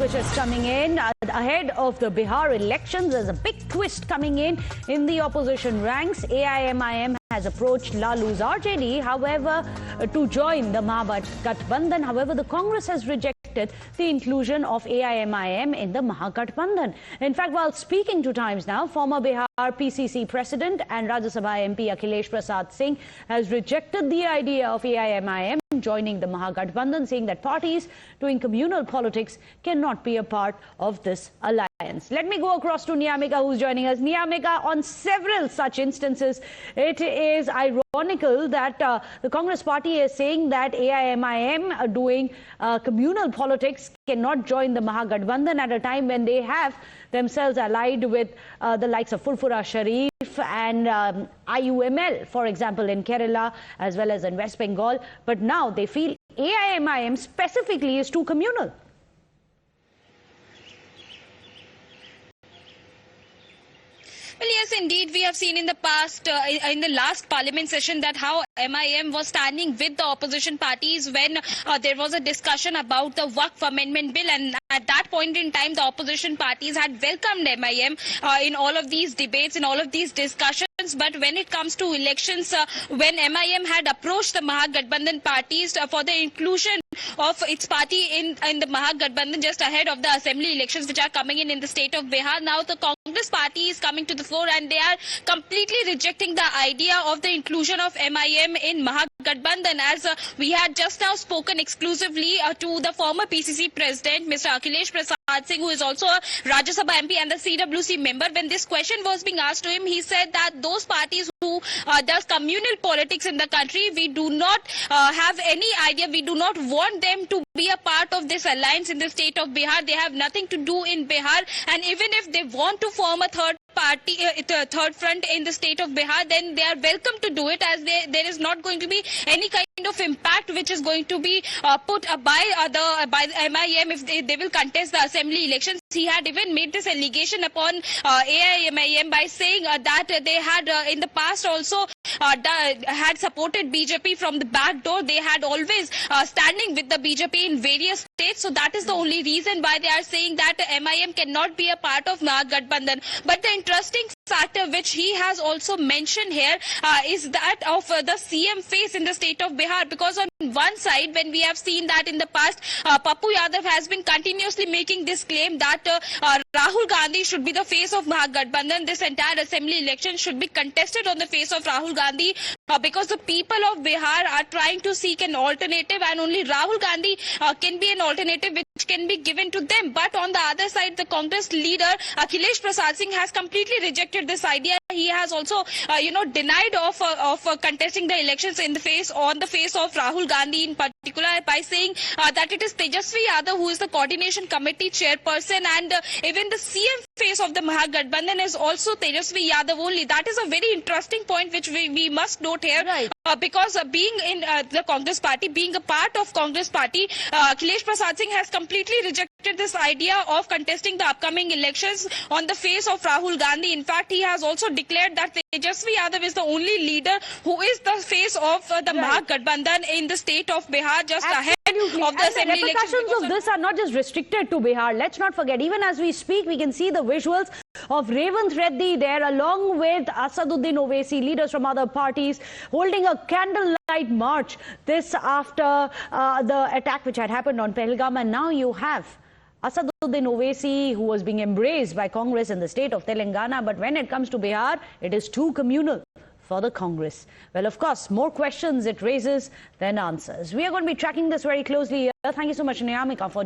which is coming in ahead of the Bihar elections. There's a big twist coming in the opposition ranks. AIMIM has approached Lalu's RJD, however, to join the Mahagathbandhan. However, the Congress has rejected the inclusion of AIMIM in the Mahagathbandhan. In fact, while speaking to Times Now, former Bihar PCC President and Rajya Sabha MP Akhilesh Prasad Singh has rejected the idea of AIMIM joining the Mahagathbandhan, saying that parties doing communal politics cannot be a part of this alliance. Let me go across to Niyamika, who's joining us. Niyamika, on several such instances, it is ironical that the Congress party is saying that AIMIM doing communal politics cannot join the Mahagathbandhan at a time when they have themselves allied with the likes of Furfura Sharif and IUML, for example, in Kerala as well as in West Bengal. But now they feel AIMIM specifically is too communal. Well, yes, indeed. We have seen in the past, in the last parliament session, that how MIM was standing with the opposition parties when there was a discussion about the Waqf Amendment Bill. And at that point in time, the opposition parties had welcomed MIM in all of these debates, in all of these discussions. But when it comes to elections, when MIM had approached the Mahagathbandhan parties for the inclusion of its party in the Mahagathbandhan just ahead of the assembly elections which are coming in the state of Bihar, now the Congress party is coming to the floor and they are completely rejecting the idea of the inclusion of MIM in Mahagathbandhan. As we had just now spoken exclusively to the former PCC president, Mr. Akhilesh Prasad Singh, who is also a Rajya Sabha MP and the CWC member. When this question was being asked to him, he said that those parties who does communal politics in the country, we do not have any idea, we do not want them to be a part of this alliance in the state of Bihar. They have nothing to do in Bihar, and even if they want to form a third front in the state of Bihar, then they are welcome to do it, as there is not going to be any kind of impact which is going to be put by the MIM if they will contest the assembly elections. He had even made this allegation upon AIMIM by saying that they had in the past also had supported BJP from the back door. They had always standing with the BJP in various states. So that is the only reason why they are saying that MIM cannot be a part of Mahagathbandhan. But the interesting factor which he has also mentioned here is that of the CM face in the state of Bihar, because on one side, when we have seen that in the past, Pappu Yadav has been continuously making this claim that Rahul Gandhi should be the face of Mahagathbandhan. This entire assembly election should be contested on the face of Rahul Gandhi because the people of Bihar are trying to seek an alternative, and only Rahul Gandhi can be an alternative which can be given to them. But on the other side, the Congress leader Akhilesh Prasad Singh has completely rejected this idea. He has also denied of contesting the elections on the face of Rahul Gandhi in particular, by saying that it is Tejasvi Yadav who is the coordination committee chairperson, and even the CM face of the Mahagathbandhan is also Tejasvi Yadav only. That is a very interesting point which we must note here, right? Because being in the Congress party, being a part of Congress party, Akhilesh Prasad Singh has completely rejected this idea of contesting the upcoming elections on the face of Rahul Gandhi. In fact, he has also declared that Tejasvi Yadav is the only leader who is the face of the Mahagathbandhan in the state of Bihar just ahead of the assembly elections. The repercussions of this are not just restricted to Bihar. Let's not forget, even as we speak, we can see the visuals of Revanth Reddy there along with Asaduddin Owaisi, leaders from other parties, holding a candlelight march. This after the attack which had happened on Pahalgam, and now you have Asaduddin Owaisi, who was being embraced by Congress in the state of Telangana. But when it comes to Bihar, it is too communal for the Congress. Well, of course, more questions it raises than answers. We are going to be tracking this very closely here. Thank you so much, Niyamika, for